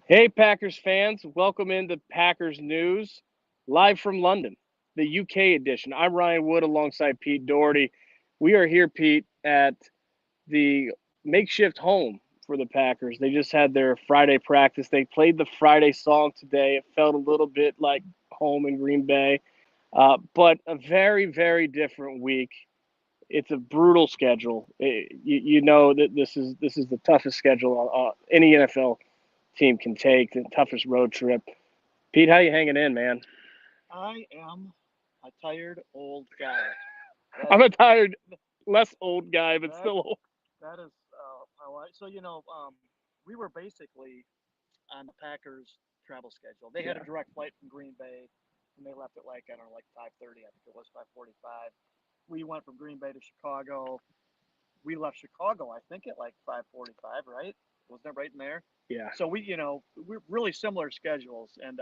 Hey, Packers fans, welcome into Packers News, live from London, the UK edition. I'm Ryan Wood alongside Pete Dougherty. We are here, Pete, at the makeshift home for the Packers. They just had their Friday practice. They played the Friday song today. It felt a little bit like home in Green Bay, but a very, very different week. It's a brutal schedule. You know that this is the toughest schedule any NFL team can take, the toughest road trip. Pete, how you hanging in, man? I am a tired old guy. That I'm is a tired, less old guy, but that still old. that is how I. So we were basically on the Packers travel schedule. They had a Yeah, direct flight from Green Bay, and they left at like I don't know, like 5:30. I think it was 5:45. We went from Green Bay to Chicago. We left Chicago, I think, at like 5:45. Right? Wasn't it right in there? yeah. So we're really similar schedules, and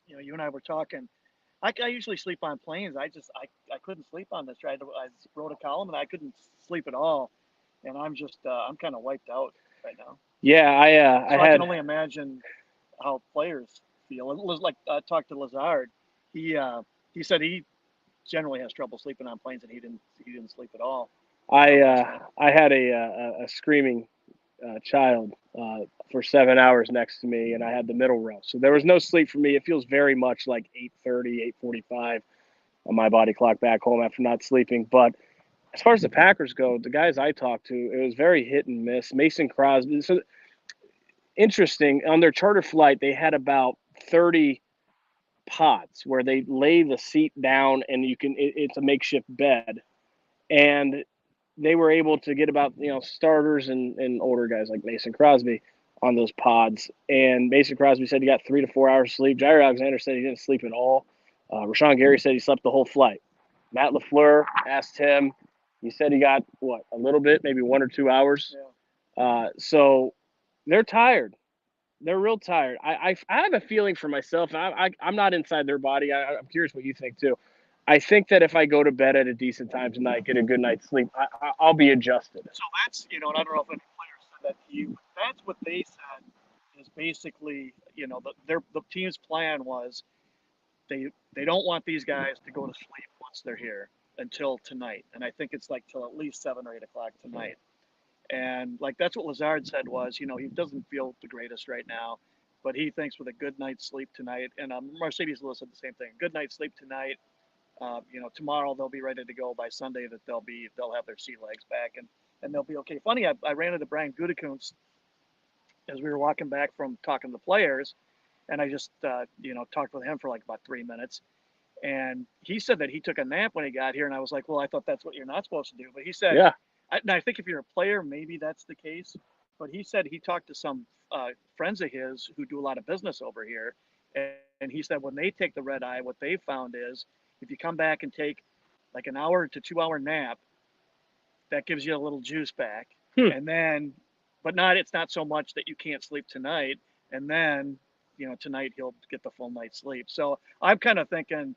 you and I were talking. I usually sleep on planes. I couldn't sleep on this. I wrote a column and I couldn't sleep at all, and I'm kind of wiped out right now. Yeah, I So I can had only imagine how players feel. It was like I talked to Lazard. He uh, he said he generally has trouble sleeping on planes, and he didn't sleep at all last night. I had a screaming child for 7 hours next to me, and I had the middle row, so there was no sleep for me. It feels very much like 8:30, 8:45 on my body clock back home after not sleeping. But as far as the Packers go, the guys I talked to, it was very hit and miss. Mason Crosby. So interesting. On their charter flight, they had about 30 pods where they lay the seat down and it's a makeshift bed. And they were able to get about, starters and older guys like Mason Crosby on those pods. And Mason Crosby said he got 3 to 4 hours sleep. Jair Alexander said he didn't sleep at all. Rashawn Gary said he slept the whole flight. Matt LaFleur asked him. He said he got what, a little bit, maybe 1 or 2 hours. Yeah. So they're tired. They're real tired. I have a feeling for myself. I'm not inside their body. I'm curious what you think too. I think that if I go to bed at a decent time tonight, get a good night's sleep, I'll be adjusted. So that's and I don't know if any players said that to you, but that's what they said is basically the team's plan was they don't want these guys to go to sleep once they're here until tonight, and I think it's like till at least 7 or 8 o'clock tonight. And like that's what Lazard said was, he doesn't feel the greatest right now, but he thinks with a good night's sleep tonight, and Mercedes Lewis said the same thing. Good night's sleep tonight. Tomorrow they'll be ready to go by Sunday. That they'll have their sea legs back and they'll be okay. Funny, I ran into Brian Gutekunst as we were walking back from talking to the players, and I just talked with him for like about 3 minutes. And he said that he took a nap when he got here, and I was like, well, I thought that's what you're not supposed to do. But he said, Yeah, and I think if you're a player, maybe that's the case. But he said he talked to some friends of his who do a lot of business over here, and he said when they take the red eye, what they found is if you come back and take like an hour to 2 hour nap, that gives you a little juice back, hmm. and then, but not it's not so much that you can't sleep tonight, and then tonight he'll get the full night's sleep. So I'm kind of thinking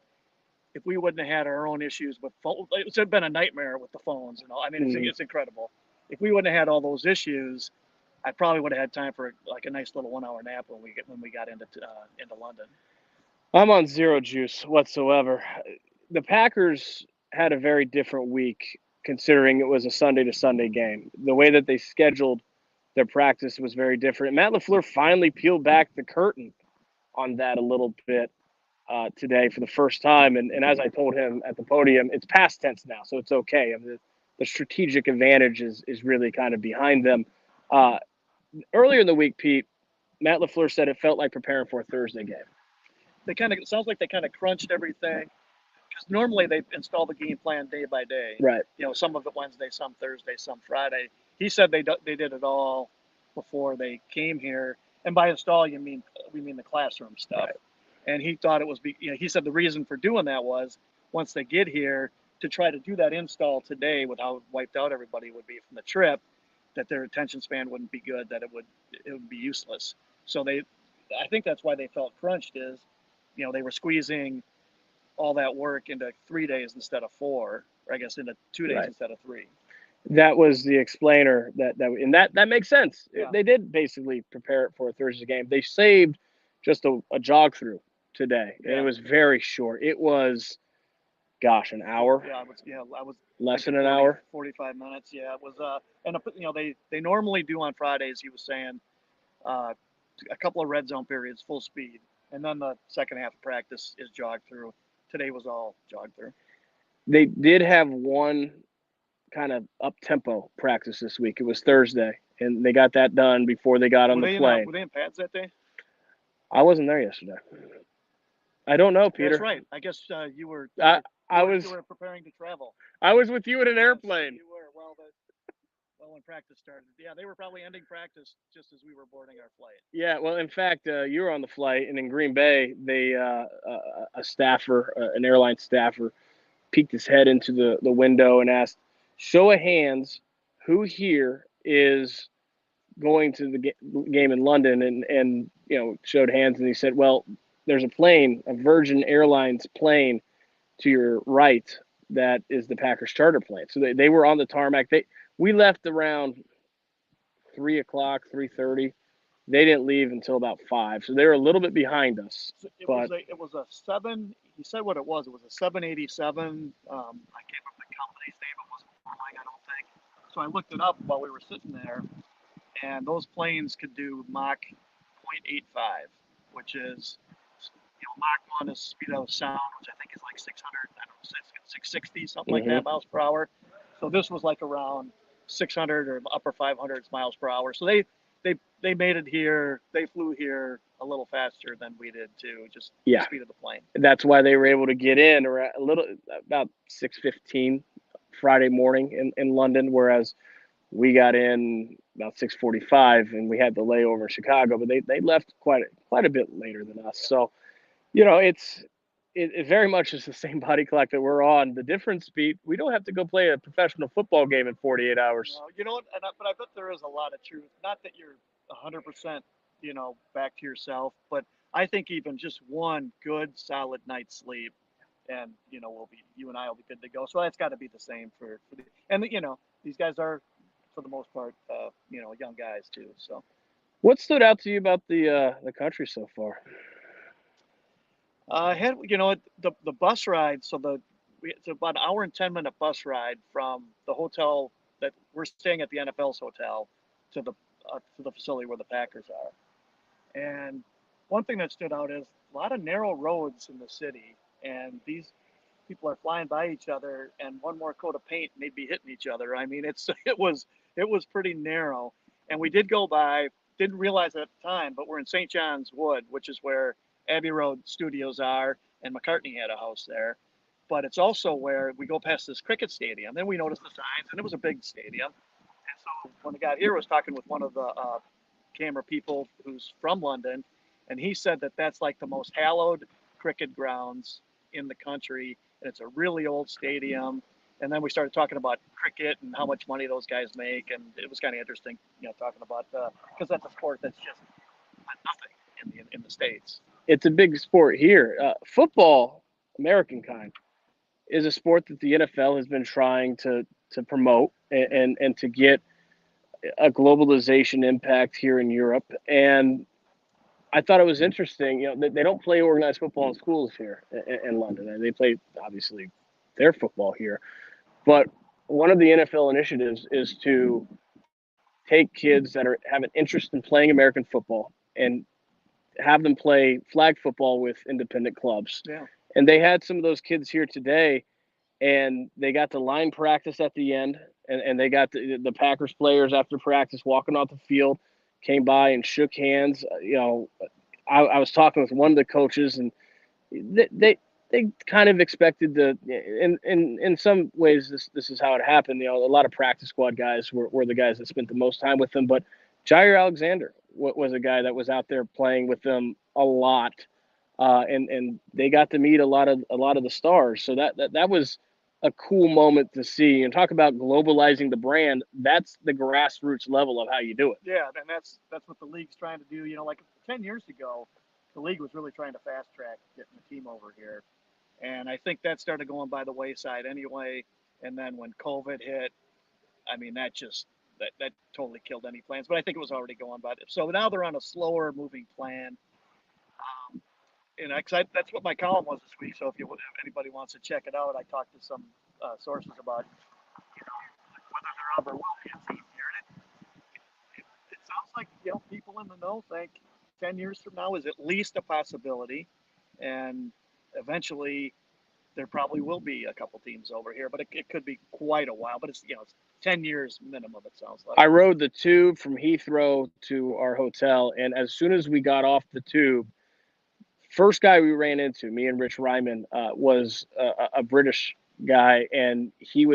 if we wouldn't have had our own issues with phone, it's been a nightmare with the phones and all. I mean, Mm. it's incredible. If we wouldn't have had all those issues, I probably would have had time for like a nice little 1 hour nap when we got into London. I'm on zero juice whatsoever. The Packers had a very different week considering it was a Sunday to Sunday game. The way that they scheduled their practice was very different. Matt LaFleur finally peeled back the curtain on that a little bit today for the first time. And as I told him at the podium, it's past tense now, so it's okay. I mean, the strategic advantage is really kind of behind them. Uh, Earlier in the week, Pete, Matt LaFleur said it felt like preparing for a Thursday game. They kind of it sounds like they kind of crunched everything because normally they install the game plan day by day. Right, Some of it Wednesday, some Thursday, some Friday. He said they did it all before they came here, and by install we mean the classroom stuff. right. And he thought it was he said the reason for doing that was once they get here to try to do that install today with how wiped out everybody would be from the trip, that their attention span wouldn't be good, that it would be useless. So I think that's why they felt crunched is, they were squeezing all that work into 3 days instead of four, or I guess into 2 days Right. instead of three. That was the explainer and that makes sense. Yeah, They did basically prepare it for a Thursday game. They saved just a jog through today, and it yeah. was very short. It was, gosh, an hour, I was less thinking than an hour. 45 minutes. Yeah, it was. And they normally do on Fridays. He was saying uh, a couple of red zone periods, full speed, and then the second half of practice is jog through. Today was all jog through. They did have one kind of up tempo practice this week. It was Thursday, and they got that done before they got on the plane. Were they in pads that day? I wasn't there yesterday. I don't know, That's Peter. right. I guess I I was you were preparing to travel. I was with you in an Yes, airplane. you were. Well, when practice started, yeah, they were probably ending practice just as we were boarding our flight. Yeah, well, in fact, you were on the flight, and in Green Bay, a staffer, an airline staffer, peeked his head into the window and asked, "Show of hands, who here is going to the game in London?" And showed hands, and he said, "Well, there's a plane, a Virgin Airlines plane to your right that is the Packers charter plane." So they were on the tarmac. We left around 3 o'clock, 3:30. They didn't leave until about 5, so they were a little bit behind us. So But it was a seven. He said what it was. It was a 787. I can't remember the company's name. It wasn't Boeing, I don't think. So I looked it up while we were sitting there, and those planes could do Mach 0.85, which is, Mach 1 is speed of sound, which I think is like 600, I don't know, 660, something like that, mhm. miles per hour. So this was like around 600 or upper 500s miles per hour. So they made it here. They flew here a little faster than we did too, just the Yeah, speed of the plane. that's why they were able to get in around a little about 6:15 Friday morning in London, whereas we got in about 6:45, and we had the layover in Chicago. But they left quite a bit later than us. So it very much is the same body clock that we're on. The difference, Pete, we don't have to go play a professional football game in 48 hours. No, you know what? But I bet there is a lot of truth. Not that you're 100%, back to yourself, but I think even just one good solid night's sleep, and you and I will be good to go. So that's got to be the same for and these guys are, for the most part, young guys too. So What stood out to you about the country so far? had the bus ride. It's about an hour and 10 minute bus ride from the hotel that we're staying at, the NFL's hotel, to the facility where the Packers are. And one thing that stood out is a lot of narrow roads in the city, and these people are flying by each other, and one more coat of paint and they'd be hitting each other. I mean, it was pretty narrow, and we did go by, didn't realize it at the time, but we're in St. John's Wood, which is where Abbey Road Studios are, and McCartney had a house there. But it's also where we go past this cricket stadium. Then we noticed the signs, and it was a big stadium. And so when I got here, I was talking with one of the camera people who's from London, and he said that that's like the most hallowed cricket grounds in the country, and it's a really old stadium. And then we started talking about cricket and how much money those guys make, and it was kind of interesting, talking about because that's a sport that's just nothing in the states. It's a big sport here. Football, American kind, is a sport that the NFL has been trying to promote and to get a globalization impact here in Europe. And I thought it was interesting. They don't play organized football in schools here in London, and they play obviously their football here. But one of the NFL initiatives is to take kids that have an interest in playing American football and have them play flag football with independent clubs. Yeah. And they had some of those kids here today, and they got the line practice at the end, and they got the Packers players after practice walking off the field, came by and shook hands. I was talking with one of the coaches, and they kind of expected to. In some ways, this is how it happened. A lot of practice squad guys were the guys that spent the most time with them, but Jair Alexander was a guy that was out there playing with them a lot, and they got to meet a lot of the stars. So that was a cool moment to see. And talk about globalizing the brand. That's the grassroots level of how you do it. Yeah, and that's what the league's trying to do. Like 10 years ago, the league was really trying to fast track getting the team over here, and I think that started going by the wayside anyway. And then when COVID hit, I mean, that totally killed any plans. But I think it was already going. But so now they're on a slower moving plan. And that's what my column was this week. So if anybody wants to check it out, I talked to some sources about whether there ever will be a team here. It sounds like people in the know think 10 years from now is at least a possibility, and eventually there probably will be a couple teams over here, but it could be quite a while. But it's 10 years minimum. It sounds like. I rode the tube from Heathrow to our hotel, and as soon as we got off the tube, first guy we ran into, me and Rich Ryman, was a British guy, and he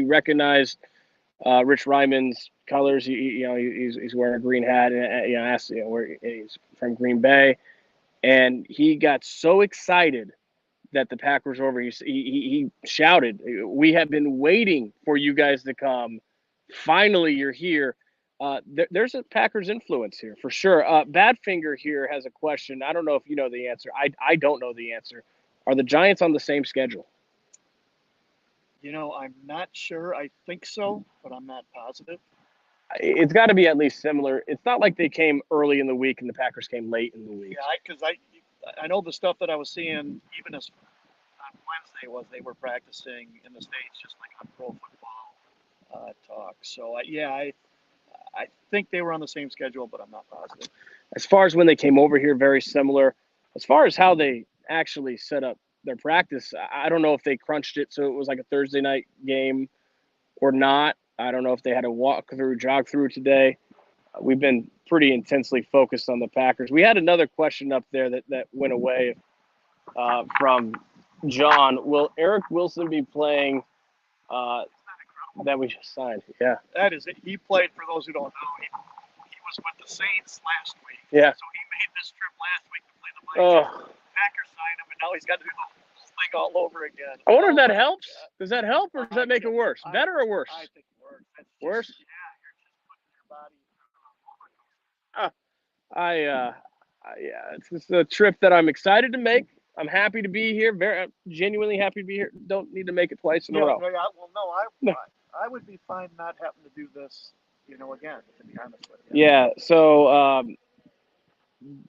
recognized Rich Ryman's colors. He's wearing a green hat, and asked where he's from, Green Bay, and he got so excited that the Packers were over. He shouted, "We have been waiting for you guys to come. Finally, you're here." There's a Packers influence here for sure. Badfinger here has a question. I don't know if you know the answer. I don't know the answer. Are the Giants on the same schedule? I'm not sure. I think so, but I'm not positive. It's got to be at least similar. It's not like they came early in the week and the Packers came late in the week. Yeah, because I know the stuff that I was seeing even as on Wednesday was they were practicing in the States just like on Pro Football Talk. So I think they were on the same schedule, but I'm not positive. As far as when they came over here, very similar. As far as how they actually set up their practice, I don't know if they crunched it so it was like a Thursday night game or not. I don't know if they had a jog through today. We've been pretty intensely focused on the Packers. We had another question up there that went away from John. Will Eric Wilson be playing that we just signed? Yeah. That is it. He played, for those who don't know, he was with the Saints last week. Yeah. So he made this trip last week to play the Vikings. Packers signed him, and now he's got to do the whole thing all over again. I wonder if that helps. Does that help, or does that make it worse? Better or worse? I think worse. Worse? Yeah, you're just putting your body through a yeah, it's just a trip that I'm excited to make. I'm happy to be here. Very genuinely happy to be here. Don't need to make it twice in a row. I would be fine not having to do this, again, to be honest with you. Yeah, so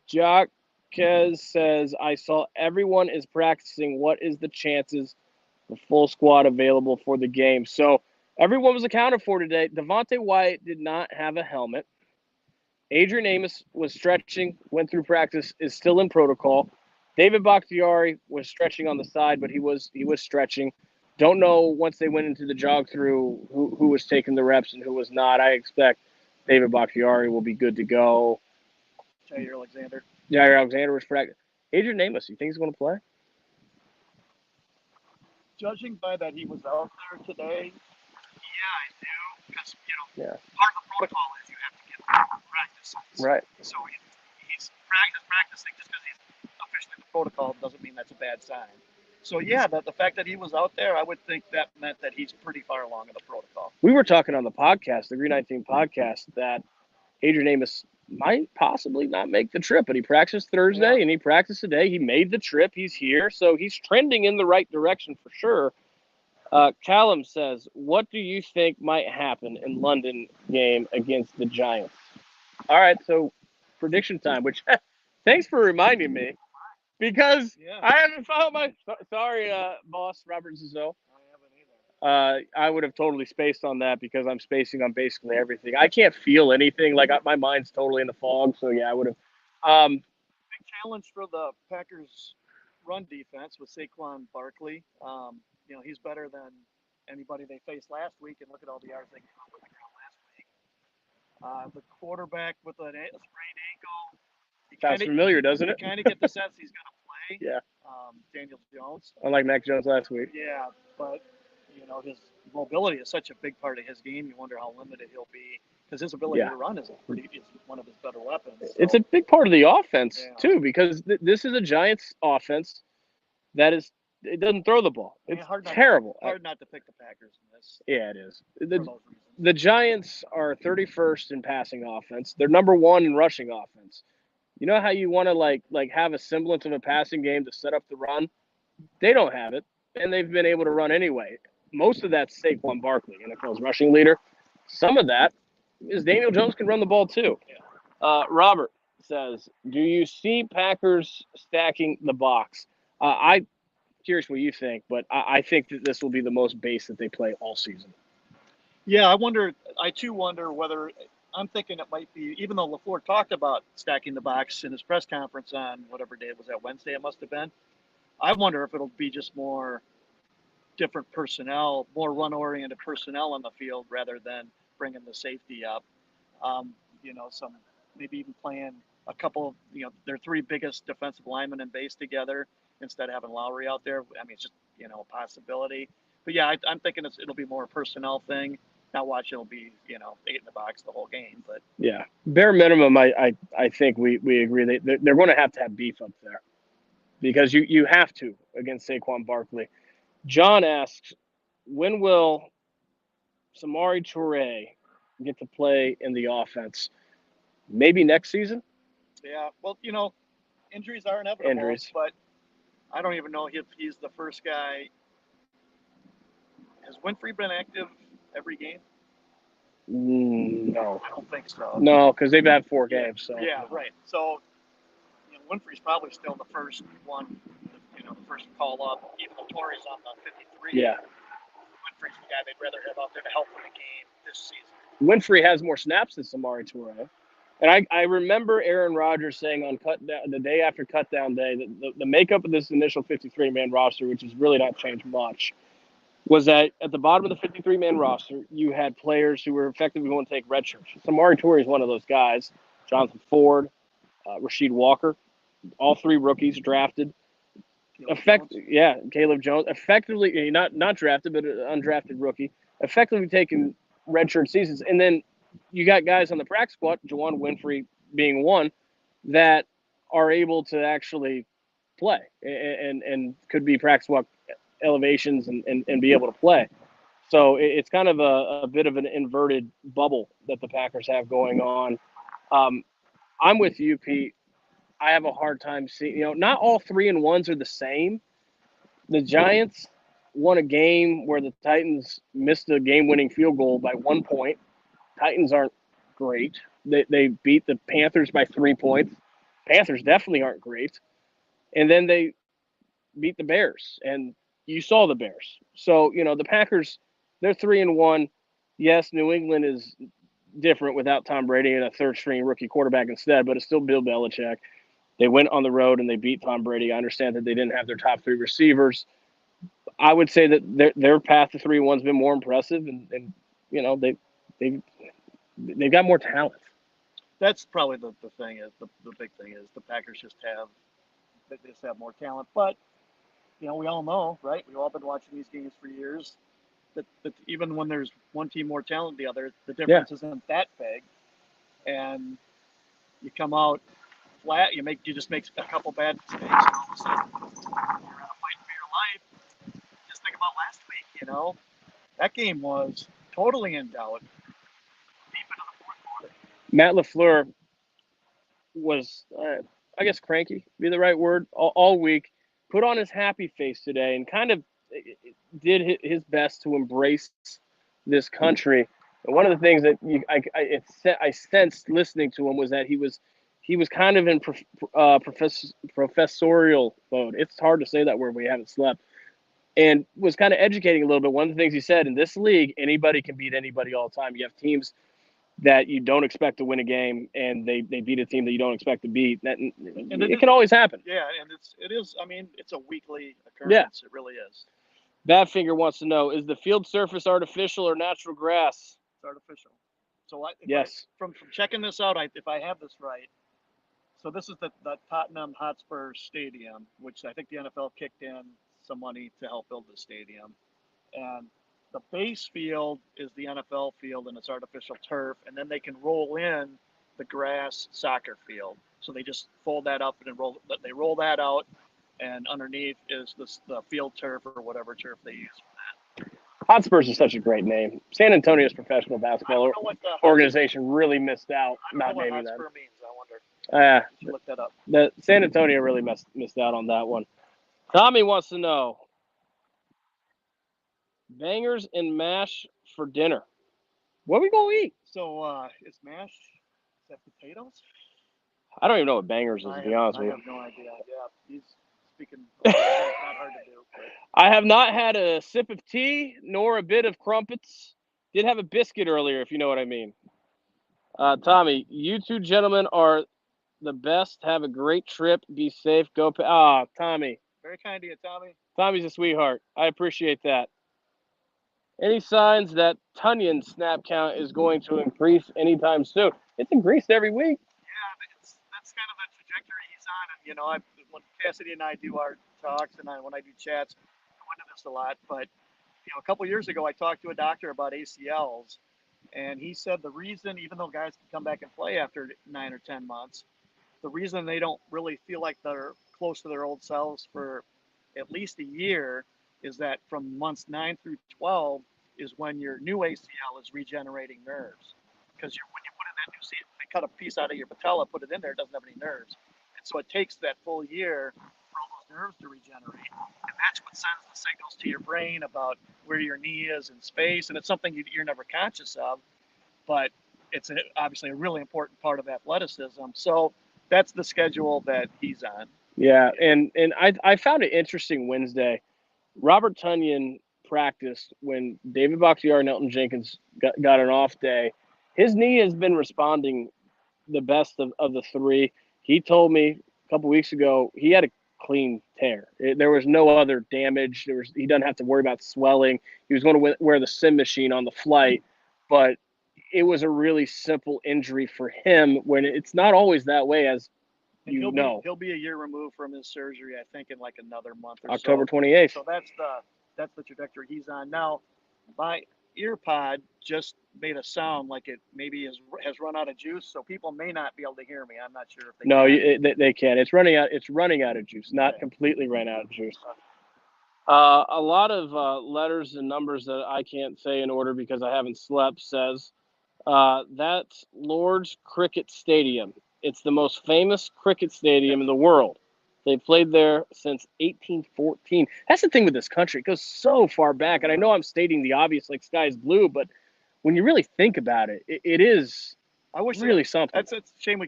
Jacques says, I saw everyone is practicing. What is the chances the full squad available for the game? So everyone was accounted for today. Devontae Wyatt did not have a helmet. Adrian Amos was stretching, went through practice, is still in protocol. David Bakhtiari was stretching on the side, but he was stretching. Don't know once they went into the jog through who was taking the reps and who was not. I expect David Bakhtiari will be good to go. Jair Alexander. Jair Alexander was practicing. Adrian Amos, you think he's going to play? Judging by that he was out there today, yeah, I do. Because, yeah. Part of the protocol is you have to get practice. Right. So he's practicing just because he's officially in the protocol doesn't mean that's a bad sign. So, yeah, the fact that he was out there, I would think that meant that he's pretty far along in the protocol. We were talking on the podcast, the Green 19 podcast, that Adrian Amos might possibly not make the trip, but he practiced Thursday and he practiced today. He made the trip. He's here. So he's trending in the right direction for sure. Callum says, what do you think might happen in London game against the Giants? All right, so prediction time, which thanks for reminding me because I haven't followed my – sorry, boss, Robert Zizzo. I would have totally spaced on that because I'm spacing on basically everything. I can't feel anything. Like, my mind's totally in the fog. So, yeah, I would have. Big challenge for the Packers' run defense with Saquon Barkley. He's better than anybody they faced last week. And look at all the yards they gave up on the ground last week. The quarterback with a sprained ankle. Sounds familiar, doesn't it? You kind of get the sense he's going to play. Yeah. Daniel Jones. Unlike Mac Jones last week. Yeah, but his mobility is such a big part of his game. You wonder how limited he'll be because his ability to run is one of his better weapons. So. It's a big part of the offense too, because this is a Giants offense that it doesn't throw the ball. It's terrible. Hard not to pick the Packers in this. Yeah, it is. The Giants are 31st in passing offense. They're number 1 in rushing offense. You know how you want to like have a semblance of a passing game to set up the run? They don't have it, and they've been able to run anyway. most of that's Saquon Barkley, NFL's rushing leader. Some of that is Daniel Jones can run the ball too. Robert says, do you see Packers stacking the box? I'm curious what you think, but I think that this will be the most base that they play all season. Yeah, I too wonder whether, I'm thinking it might be, even though LaFleur talked about stacking the box in his press conference on whatever day it was, that Wednesday it must have been. I wonder if it'll be just more different personnel, more run-oriented personnel on the field rather than bringing the safety up. Some maybe even playing a couple, their three biggest defensive linemen in base together instead of having Lowry out there. I mean, it's just, a possibility. But yeah, I'm thinking it'll be more a personnel thing. Not watching it'll be, 8 in the box the whole game. But yeah, bare minimum, I think we agree they're going to have beef up there because you have to against Saquon Barkley. John asks, when will Samori Toure get to play in the offense? Maybe next season? Yeah, well, injuries are inevitable, but I don't even know if he's the first guy. Has Winfrey been active every game? No. I don't think so. No, because they've had 4 games. So yeah, right. So Winfrey's probably still the first one, the first call up, even though Torrey's on the 53. Yeah. Winfrey's the guy they'd rather have out there to help in the game this season. Winfrey has more snaps than Samori Toure. And I remember Aaron Rodgers saying on the day after cutdown day that the makeup of this initial 53-man roster, which has really not changed much, was that at the bottom of the 53-man roster, you had players who were effectively going to take red shirts. Samori Toure is one of those guys. Jonathan Ford, Rasheed Walker, all 3 rookies drafted. Caleb Jones, effectively not drafted, but an undrafted rookie, effectively taking redshirt seasons. And then you got guys on the practice squad, Juwan Winfrey being one, that are able to actually play and could be practice squad elevations and be able to play. So it's kind of a bit of an inverted bubble that the Packers have going on. I'm with you, Pete. I have a hard time seeing, not all 3-1s are the same. The Giants won a game where the Titans missed a game-winning field goal by 1 point. Titans aren't great. They beat the Panthers by 3 points. Panthers definitely aren't great. And then they beat the Bears, and you saw the Bears. So, the Packers, they're 3-1. Yes, New England is different without Tom Brady and a third-string rookie quarterback instead, but it's still Bill Belichick. They went on the road and they beat Tom Brady. I understand that they didn't have their top 3 receivers. I would say that their path to 3-1's been more impressive, and they've got more talent. That's probably the thing is the big thing is the Packers just have more talent. But we all know, right? We've all been watching these games for years. That even when there's one team more talented than the other, the difference isn't that big. And you come out flat, you just make a couple bad mistakes, and all of a sudden you're in a fight for your life. Just think about last week, that game was totally in doubt deep into the fourth quarter. Matt LaFleur was, I guess, cranky, be the right word, all week. Put on his happy face today and kind of did his best to embrace this country. And one of the things that I sensed listening to him was that he was kind of in professorial mode. It's hard to say that word when you haven't slept. And was kind of educating a little bit. One of the things he said, in this league, anybody can beat anybody all the time. You have teams that you don't expect to win a game, and they beat a team that you don't expect to beat. It can always happen. Yeah, and it is. I mean, it's a weekly occurrence. Yeah. It really is. Badfinger wants to know, is the field surface artificial or natural grass? It's artificial. So yes. From checking this out, if I have this right, so this is the Tottenham Hotspur Stadium, which I think the NFL kicked in some money to help build the stadium. And the base field is the NFL field, and it's artificial turf. And then they can roll in the grass soccer field. So they just fold that up and they roll that out. And underneath is the field turf or whatever turf they use for that. Hotspurs is such a great name. San Antonio's professional basketball organization really missed out not naming that. Hotspur means, I wonder. Look that up. The San Antonio really missed out on that one. Tommy wants to know, Bangers and mash for dinner. What are we going to eat? So is mash? Is that potatoes? I don't even know what bangers is, to be honest I with have no idea. Yeah, he's speaking. It's not hard to do. But I have not had a sip of tea nor a bit of crumpets. Did have a biscuit earlier, if you know what I mean. Tommy, you two gentlemen are the best. Have a great trip. Be safe. Go. Tommy. very kind of you, Tommy. Tommy's a sweetheart. I appreciate that. Any signs that Tunyon's snap count is going to increase anytime soon? It's increased every week. Yeah, that's kind of the trajectory he's on. And when Cassidy and I do our talks and when I do chats, I go into this a lot. But a couple years ago, I talked to a doctor about ACLs, and he said the reason, even though guys can come back and play after 9 or 10 months, the reason they don't really feel like they're close to their old selves for at least a year is that from months 9 through 12 is when your new ACL is regenerating nerves. Because when you put in that new ACL, they cut a piece out of your patella, put it in there, it doesn't have any nerves. And so it takes that full year for all those nerves to regenerate. And that's what sends the signals to your brain about where your knee is in space. And it's something you're never conscious of, but it's obviously a really important part of athleticism. So that's the schedule that he's on. Yeah, and I found it interesting Wednesday. Robert Tunyon practiced when David Bakhtiari and Elton Jenkins got an off day. His knee has been responding the best of the three. He told me a couple weeks ago he had a clean tear. There was no other damage. He doesn't have to worry about swelling. He was going to wear the sim machine on the flight, but it was a really simple injury for him when it's not always that way, as And you know. he'll be a year removed from his surgery, I think, in like another month or October so. 28th. So that's the trajectory he's on now. My ear pod just made a sound like it maybe has run out of juice, so people may not be able to hear me. I'm not sure if they No, can. they can. It's running out. It's running out of juice. Not Okay. completely ran out of juice. A lot of letters and numbers that I can't say in order because I haven't slept says that's Lord's Cricket Stadium. It's the most famous cricket stadium in the world. They played there since 1814. That's the thing with this country. It goes so far back. And I know I'm stating the obvious, like sky is blue, but when you really think about it, it is I wish really something. It's a shame we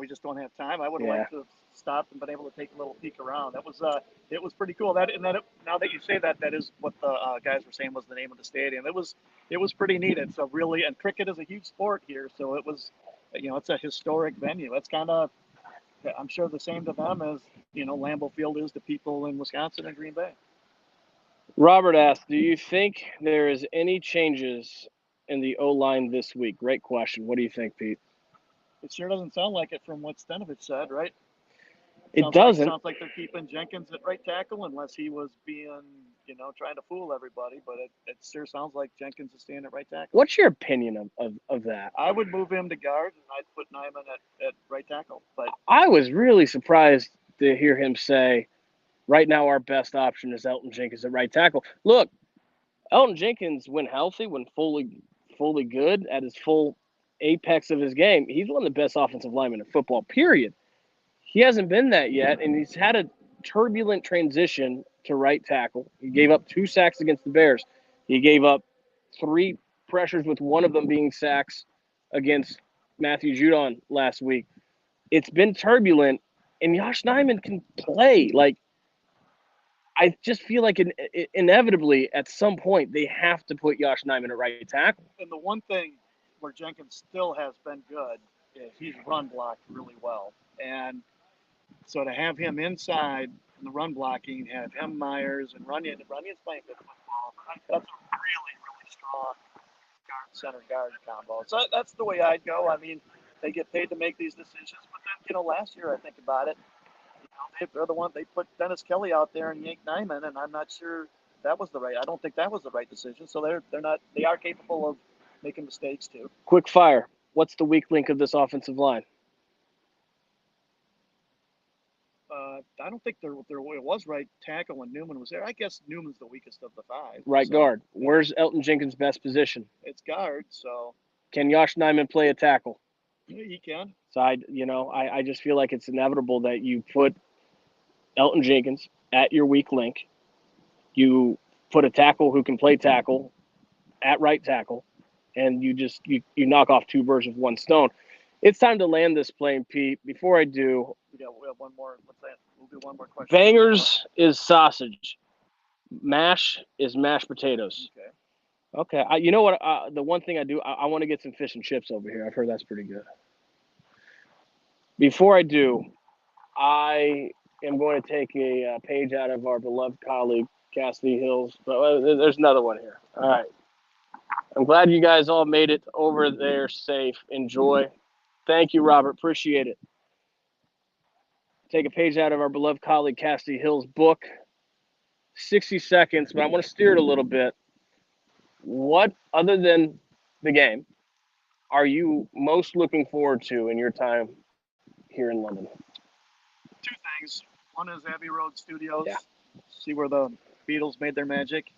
just don't have time. I would have Yeah. liked to have stopped and been able to take a little peek around. It was pretty cool. Now that you say that, that is what the guys were saying was the name of the stadium. It was pretty neat. It's a really and cricket is a huge sport here, so it was, it's a historic venue. It's kind of, I'm sure, the same to them as Lambeau Field is to people in Wisconsin and Green Bay. Robert asked, do you think there is any changes in the O-line this week? Great question. What do you think, Pete? It sure doesn't sound like it from what Stenovich said, right? It doesn't. Sounds like they're keeping Jenkins at right tackle unless he was being, trying to fool everybody. But it sure sounds like Jenkins is staying at right tackle. What's your opinion of that? I would move him to guard and I'd put Nyman at right tackle. But I was really surprised to hear him say, right now our best option is Elton Jenkins at right tackle. Look, Elton Jenkins, when healthy, when fully good, at his full apex of his game, he's one of the best offensive linemen in football, period. He hasn't been that yet, and he's had a turbulent transition to right tackle. He gave up 2 sacks against the Bears. He gave up 3 pressures, with one of them being sacks against Matthew Judon last week. It's been turbulent, and Josh Nijman can play. Like, I just feel like inevitably at some point they have to put Josh Nijman at right tackle. And the one thing where Jenkins still has been good is he's run blocked really well. And so to have him inside in the run blocking, have him, Myers, and Runyon's playing good football. That's a really, really strong center guard combo. So that's the way I'd go. I mean, they get paid to make these decisions. But then, last year I think about it, they're the one they put Dennis Kelly out there and Yank Nyman, and I'm not sure that was the right. I don't think that was the right decision. So they're not. They are capable of making mistakes too. Quick fire. What's the weak link of this offensive line? I don't think there it was right tackle when Newman was there. I guess Newman's the weakest of the 5. Right guard. Where's Elton Jenkins' best position? It's guard. So can Josh Nijman play a tackle? He can. So I just feel like it's inevitable that you put Elton Jenkins at your weak link. You put a tackle who can play tackle at right tackle, and you knock off two birds with one stone. It's time to land this plane, Pete. Before I do, we have one more. What's that? We'll do one more question. bangers is sausage. Mash is mashed potatoes. Okay. Okay. You know what? The one thing I do, I want to get some fish and chips over here. I've heard that's pretty good. Before I do, I am going to take a page out of our beloved colleague, Cassidy Hills. But there's another one here. All right. I'm glad you guys all made it over there safe. Enjoy. Thank you, Robert. Appreciate it. Take a page out of our beloved colleague, Cassidy Hill's book. 60 seconds, but I want to steer it a little bit. What, other than the game, are you most looking forward to in your time here in London? Two things. One is Abbey Road Studios. Yeah. See where the Beatles made their magic.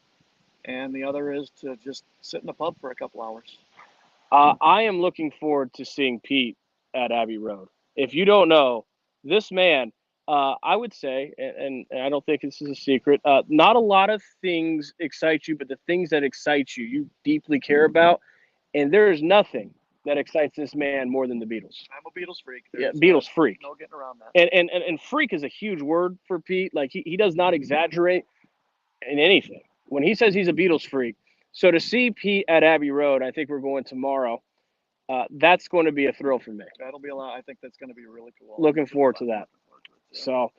And the other is to just sit in the pub for a couple hours. I am looking forward to seeing Pete at Abbey Road. If you don't know, this man, I would say, and I don't think this is a secret, not a lot of things excite you, but the things that excite you, you deeply care about. And there is nothing that excites this man more than the Beatles. I'm a Beatles freak. Yeah, Beatles freak. No getting around that. And freak is a huge word for Pete. Like he does not exaggerate in anything. When he says he's a Beatles freak. So to see Pete at Abbey Road, I think we're going tomorrow. That's going to be a thrill for me. That'll be a lot. I think that's going to be really cool. Looking forward to that. So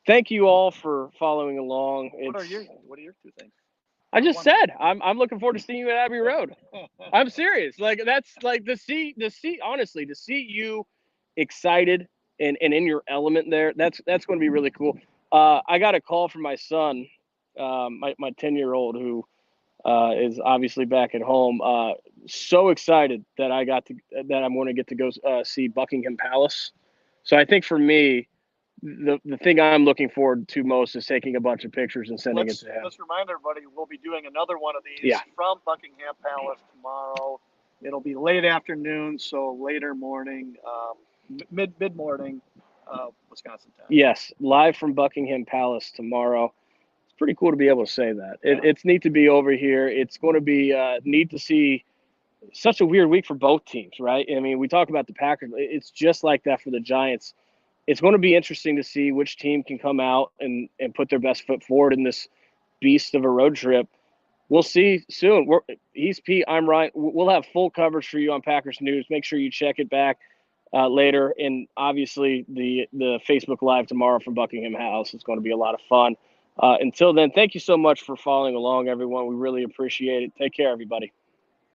thank you all for following along. What are your two things? I just said I'm looking forward to seeing you at Abbey Road. I'm serious. Like that's like to see honestly, to see you excited and in your element there, that's going to be really cool. I got a call from my son, my 10-year-old who is obviously back at home. So excited that I'm going to get to go see Buckingham Palace. So I think for me, the thing I'm looking forward to most is taking a bunch of pictures and sending it to him. Let's remind everybody we'll be doing another one of these from Buckingham Palace tomorrow. It'll be late afternoon, so later morning, mid morning, Wisconsin time. Yes, live from Buckingham Palace tomorrow. It's pretty cool to be able to say that. It's neat to be over here. It's going to be neat to see. Such a weird week for both teams, right? I mean, we talk about the Packers. It's just like that for the Giants. It's going to be interesting to see which team can come out and put their best foot forward in this beast of a road trip. We'll see soon. He's Pete. I'm Ryan. We'll have full coverage for you on Packers News. Make sure you check it back later. And obviously the Facebook Live tomorrow from Buckingham House is going to be a lot of fun. Until then, thank you so much for following along, everyone. We really appreciate it. Take care, everybody.